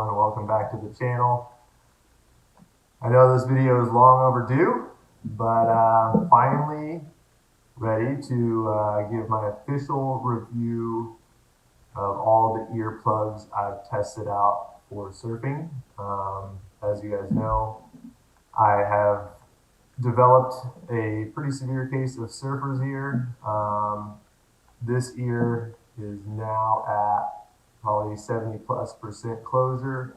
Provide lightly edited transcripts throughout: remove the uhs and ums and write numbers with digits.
Welcome back to the channel. I know this video is long overdue, but finally ready to give my official review of all the earplugs I've tested out for surfing. As you guys know, I have developed a pretty severe case of surfer's ear. This ear is now at probably 70+% closure,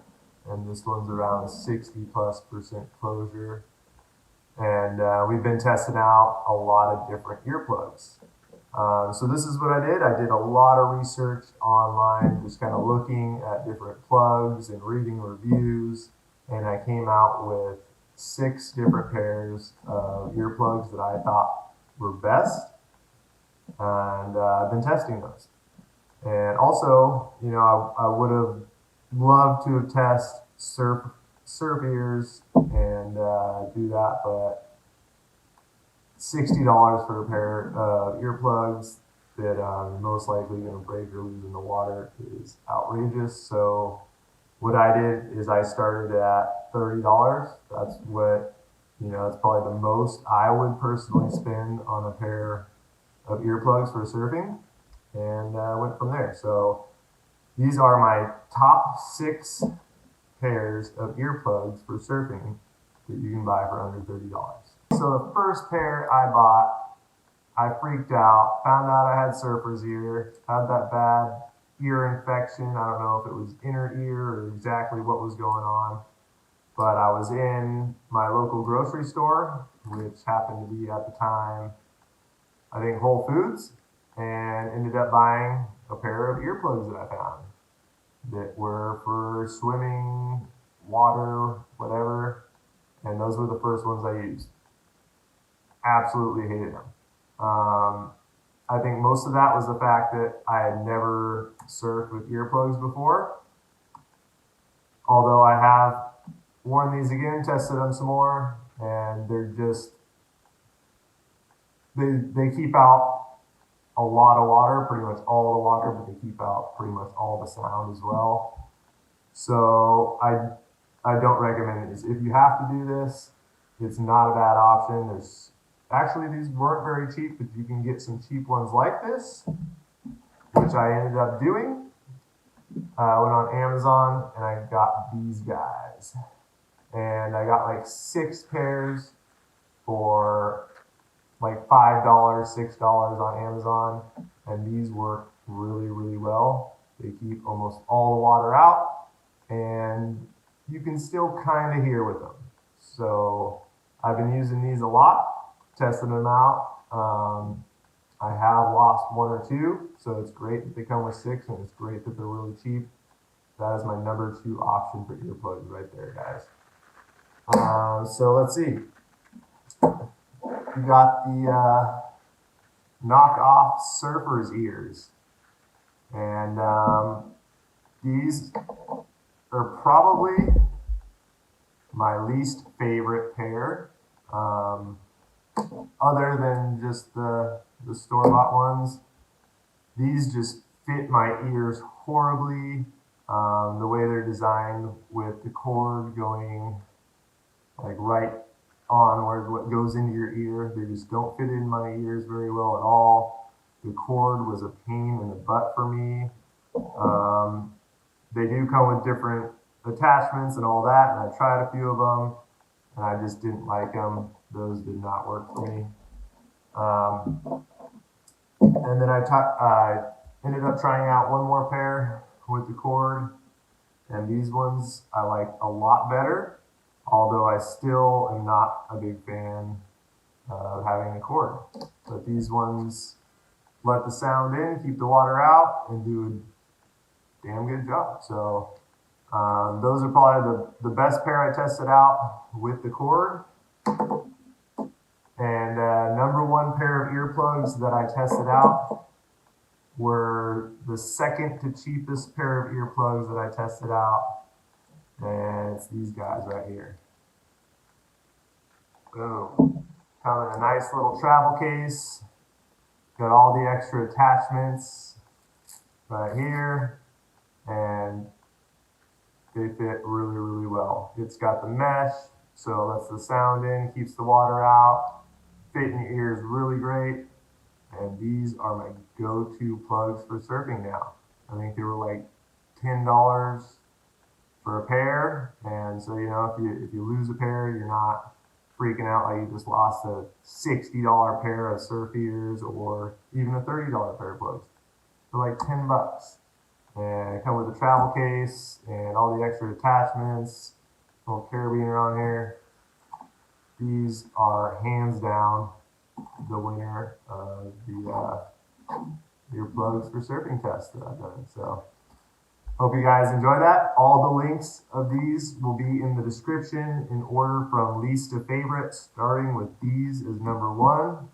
and this one's around 60+% closure. And we've been testing out a lot of different earplugs. So this is what I did. I did a lot of research online, just kind of looking at different plugs and reading reviews, and I came out with 6 different pairs of earplugs that I thought were best, and I've been testing those. And also, you know, I would have loved to have tested surf ears and do that, but $60 for a pair of earplugs that I'm most likely going to break or lose in the water is outrageous. So what I did is I started at $30. That's what, you know, that's probably the most I would personally spend on a pair of earplugs for surfing, and went from there. So these are my top 6 pairs of earplugs for surfing that you can buy for under $30. So the first pair I bought, I freaked out, found out I had surfer's ear, had that bad ear infection. I don't know if it was inner ear or exactly what was going on, but I was in my local grocery store, which happened to be at the time, I think, Whole Foods, and ended up buying a pair of earplugs that I found that were for swimming, water, whatever, and those were the first ones I used. Absolutely hated them. I think most of that was the fact that I had never surfed with earplugs before, although I have worn these again, tested them some more, and they're just, they keep out a lot of water, pretty much all the water, but they keep out pretty much all the sound as well. So I don't recommend this. If you have to do this, it's not a bad option. There's actually, these weren't very cheap, but you can get some cheap ones like this, which I ended up doing. I went on Amazon and I got these guys, and I got like 6 pairs for like $5, $6 on Amazon, and these work really, really well. They keep almost all the water out, and you can still kind of hear with them. So I've been using these a lot, testing them out. I have lost 1 or 2, so it's great that they come with 6, and it's great that they're really cheap. That is my number 2 option for earplugs right there, guys. So let's see. We got the knockoff surfer's ears, and these are probably my least favorite pair, other than just the store-bought ones. These just fit my ears horribly. The way they're designed with the cord going like right on where what goes into your ear, they just don't fit in my ears very well at all. The cord was a pain in the butt for me. They do come with different attachments and all that, and I tried a few of them, and I just didn't like them. Those did not work for me. And then I ended up trying out one more pair with the cord, and these ones I like a lot better, although I still am not a big fan of having a cord. But these ones let the sound in, keep the water out, and do a damn good job. So those are probably the best pair I tested out with the cord. And number one pair of earplugs that I tested out were the second to cheapest pair of earplugs that I tested out. And it's these guys right here. Boom. Come in a nice little travel case. Got all the extra attachments right here. And they fit really, really well. It's got the mesh, so it lets the sound in, keeps the water out. Fit in your ears really great. And these are my go-to plugs for surfing now. I think they were like $10 for a pair. And so, you know, if you lose a pair, you're not freaking out like you just lost a $60 pair of surf ears or even a $30 pair of plugs. They're like $10. And come with a travel case and all the extra attachments, little carabiner on here. These are hands down the winner of the earplugs for surfing test that I've done. So hope you guys enjoy that. All the links of these will be in the description in order from least to favorite, starting with these as number one.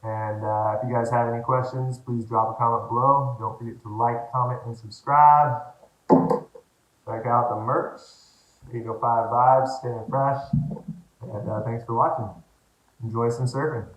And if you guys have any questions, please drop a comment below. Don't forget to like, comment, and subscribe. Check out the merch. Eagle 5 Vibes, staying fresh. And thanks for watching. Enjoy some surfing.